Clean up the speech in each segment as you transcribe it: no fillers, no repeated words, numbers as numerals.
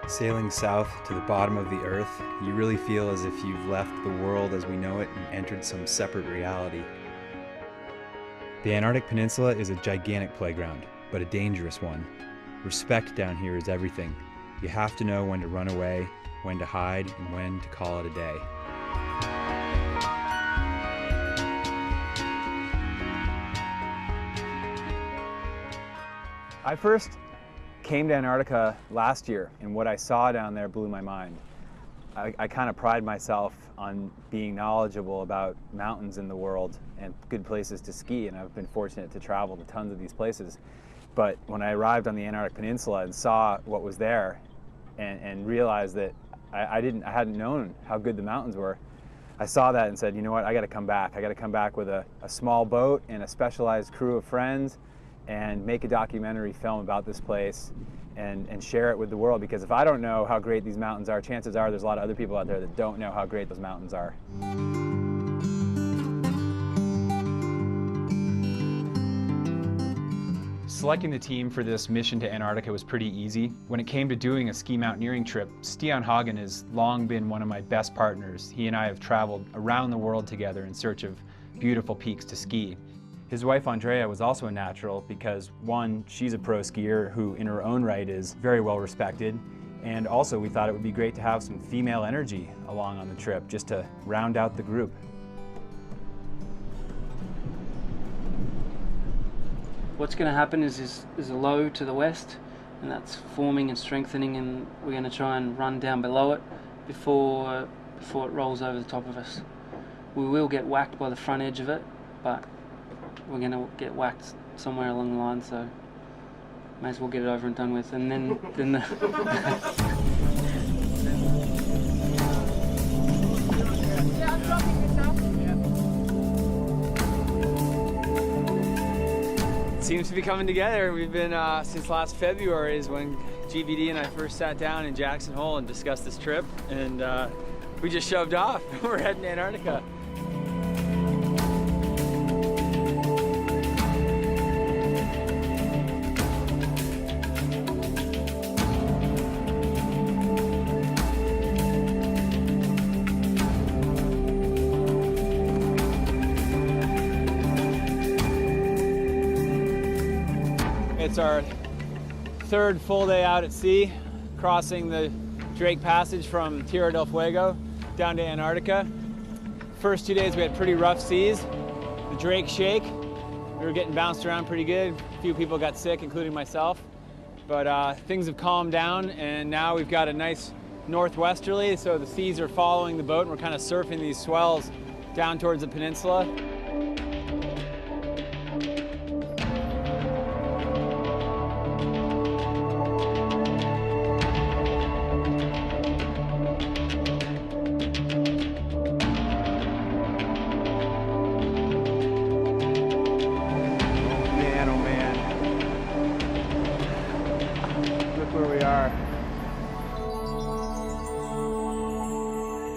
Sailing south to the bottom of the earth, you really feel as if you've left the world as we know it and entered some separate reality. The Antarctic Peninsula is a gigantic playground, but a dangerous one. Respect down here is everything. You have to know when to run away, when to hide, and when to call it a day. I first came to Antarctica last year, and what I saw down there blew my mind. I kind of pride myself on being knowledgeable about mountains in the world and good places to ski, and I've been fortunate to travel to tons of these places. But when I arrived on the Antarctic Peninsula and saw what was there and realized that I hadn't known how good the mountains were, I saw that and said, you know what, I got to come back. I got to come back with a small boat and a specialized crew of friends and make a documentary film about this place and share it with the world, because if I don't know how great these mountains are, chances are there's a lot of other people out there that don't know how great those mountains are. Selecting the team for this mission to Antarctica was pretty easy. When it came to doing a ski mountaineering trip, Stian Hagen has long been one of my best partners. He and I have traveled around the world together in search of beautiful peaks to ski. His wife Andrea was also a natural because, one, she's a pro skier who in her own right is very well respected, and also we thought it would be great to have some female energy along on the trip just to round out the group. What's going to happen is a low to the west, and that's forming and strengthening, and we're going to try and run down below it before it rolls over the top of us. We will get whacked by the front edge of it, but we're going to get whacked somewhere along the line, so may as well get it over and done with. And then the It seems to be coming together. We've been, since last February is when GVD and I first sat down in Jackson Hole and discussed this trip, and we just shoved off. We're heading to Antarctica. It's our third full day out at sea, crossing the Drake Passage from Tierra del Fuego down to Antarctica. First 2 days we had pretty rough seas. The Drake shake, we were getting bounced around pretty good. A few people got sick, including myself. But things have calmed down, and now we've got a nice northwesterly, so the seas are following the boat, and we're kind of surfing these swells down towards the peninsula.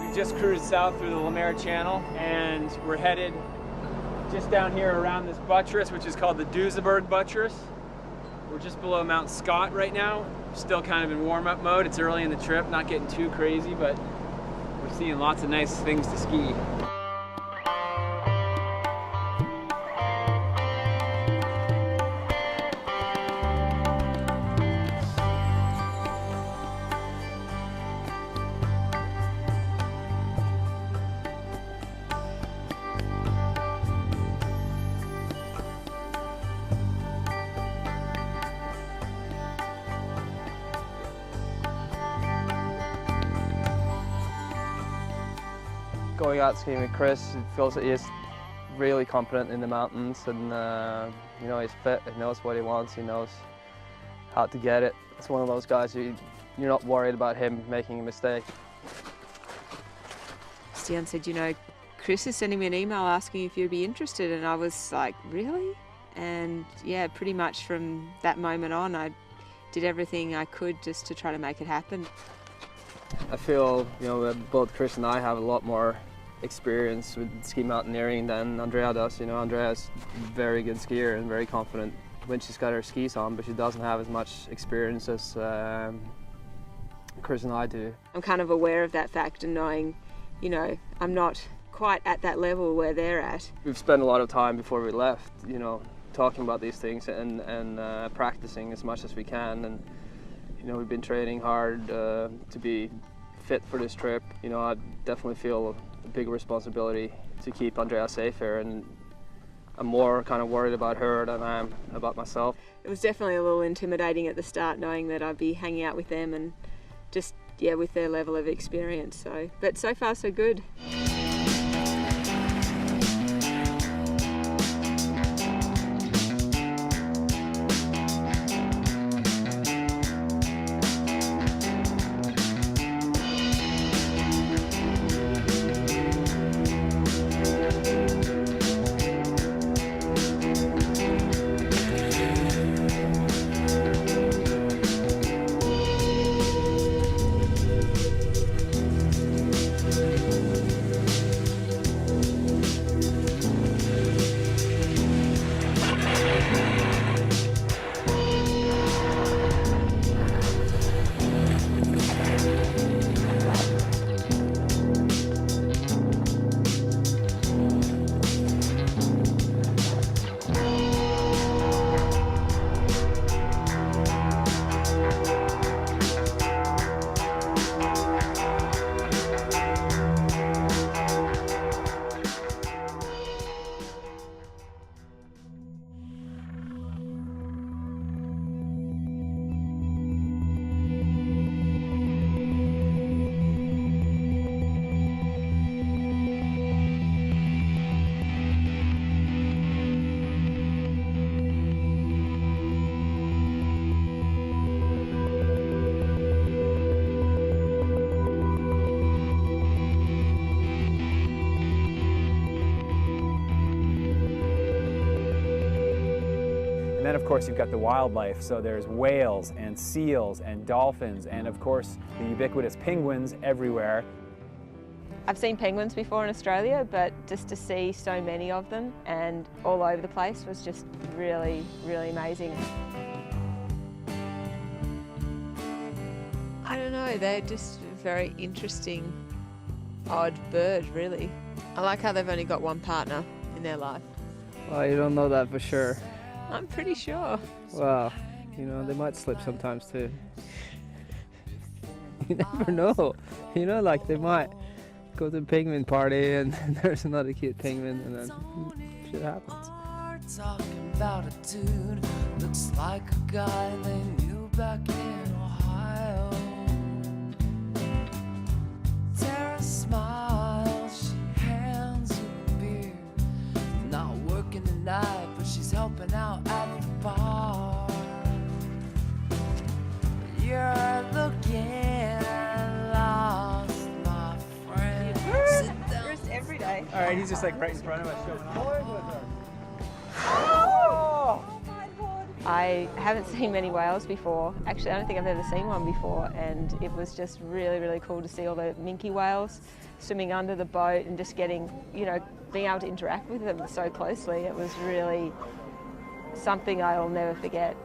We just cruised south through the Lemaire Channel, and we're headed just down here around this buttress, which is called the Duesenberg Buttress. We're just below Mount Scott right now, still kind of in warm-up mode. It's early in the trip, not getting too crazy, but we're seeing lots of nice things to ski. Going out skiing with Chris, he feels that he is really confident in the mountains, and you know, he's fit, he knows what he wants, he knows how to get it. It's one of those guys who you're not worried about him making a mistake. Stian said, you know, Chris is sending me an email asking if you'd be interested, and I was like, really? And yeah, pretty much from that moment on, I did everything I could just to try to make it happen. I feel, you know, both Chris and I have a lot more experience with ski mountaineering than Andrea does. You know, Andrea's a very good skier and very confident when she's got her skis on, but she doesn't have as much experience as Chris and I do. I'm kind of aware of that fact and knowing, you know, I'm not quite at that level where they're at. We've spent a lot of time before we left, you know, talking about these things and practicing as much as we can. And, you know, we've been training hard to be fit for this trip. You know, I definitely feel a big responsibility to keep Andrea safe here, and I'm more kind of worried about her than I am about myself. It was definitely a little intimidating at the start, knowing that I'd be hanging out with them and just, yeah, with their level of experience. So, but so far so good. And then of course you've got the wildlife, so there's whales and seals and dolphins and of course the ubiquitous penguins everywhere. I've seen penguins before in Australia, but just to see so many of them and all over the place was just really, really amazing. I don't know, they're just a very interesting, odd bird, really. I like how they've only got one partner in their life. Well, you don't know that for sure. I'm pretty sure. Well, you know, they might slip sometimes too. You never know. You know, like they might go to a penguin party and there's another cute penguin and then shit happens. Talking about a dude, looks like a guy they knew back in Ohio. Tara smiles, she hands you a beer. Not working tonight, but she's helping out at the bar. You're looking lost, my friend. Sit down. Every day. All right, he's just like right in front of us showing off. I haven't seen many whales before. Actually, I don't think I've ever seen one before, and it was just really, really cool to see all the minke whales swimming under the boat and just getting, you know, being able to interact with them so closely. It was really something I'll never forget.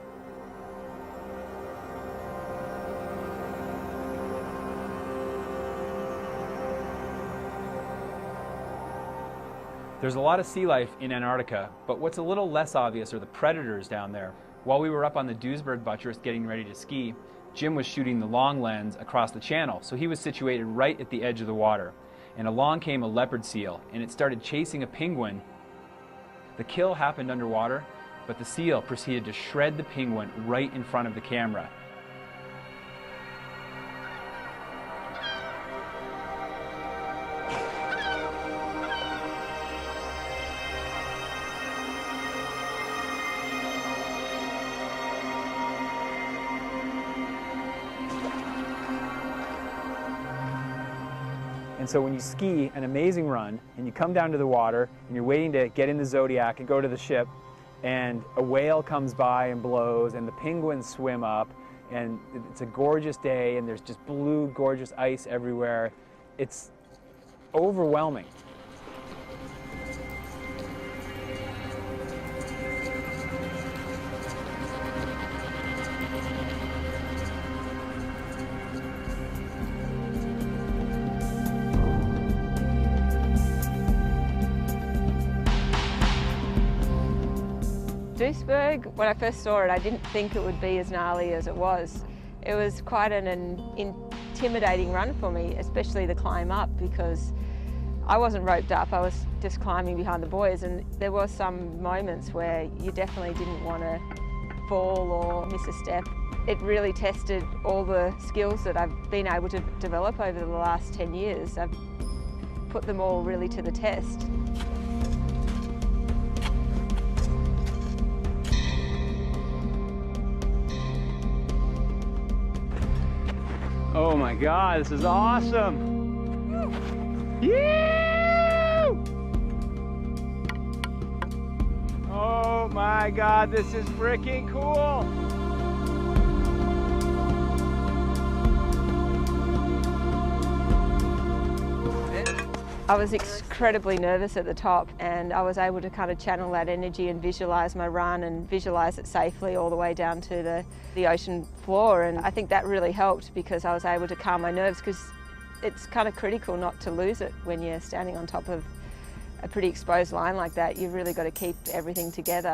There's a lot of sea life in Antarctica, but what's a little less obvious are the predators down there. While we were up on the Duesberg buttress getting ready to ski, Jim was shooting the long lens across the channel, so he was situated right at the edge of the water. And along came a leopard seal, and it started chasing a penguin. The kill happened underwater, but the seal proceeded to shred the penguin right in front of the camera. And so when you ski an amazing run and you come down to the water and you're waiting to get in the Zodiac and go to the ship, and a whale comes by and blows and the penguins swim up and it's a gorgeous day and there's just blue, gorgeous ice everywhere, it's overwhelming. iceberg, when I first saw it, I didn't think it would be as gnarly as it was. It was quite an intimidating run for me, especially the climb up, because I wasn't roped up, I was just climbing behind the boys, and there were some moments where you definitely didn't want to fall or miss a step. It really tested all the skills that I've been able to develop over the last 10 years. I've put them all really to the test. Oh my God, this is awesome! Yeah! Oh my God, this is freaking cool! I was incredibly nervous at the top, and I was able to kind of channel that energy and visualise my run and visualise it safely all the way down to the ocean floor. And I think that really helped because I was able to calm my nerves, because it's kind of critical not to lose it when you're standing on top of a pretty exposed line like that. You've really got to keep everything together.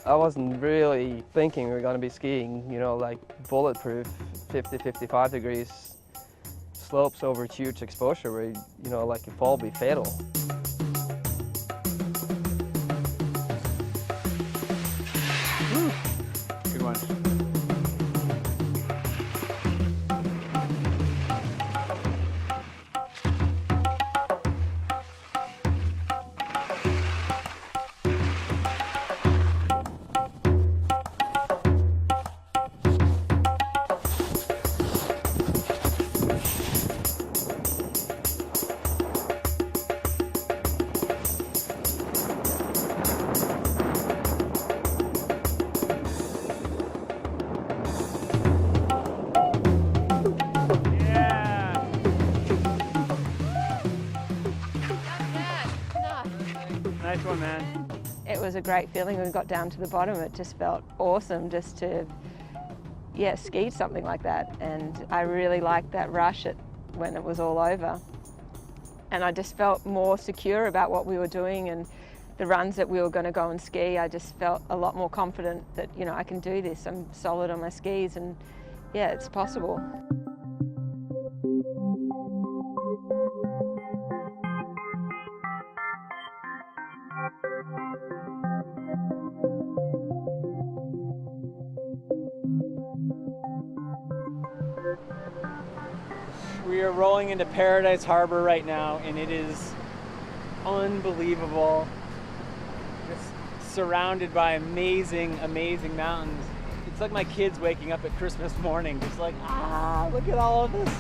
I wasn't really thinking we were going to be skiing, you know, like bulletproof 50, 55 degrees slopes over huge exposure where, you know, like a fall would be fatal. Good one. Nice one, man. It was a great feeling when we got down to the bottom. It just felt awesome just to, yeah, ski something like that. And I really liked that rush when it was all over. And I just felt more secure about what we were doing and the runs that we were going to go and ski. I just felt a lot more confident that, you know, I can do this. I'm solid on my skis, and yeah, it's possible. We are rolling into Paradise Harbor right now, and it is unbelievable. Just surrounded by amazing, amazing mountains. It's like my kids waking up at Christmas morning, just like, ah, look at all of this.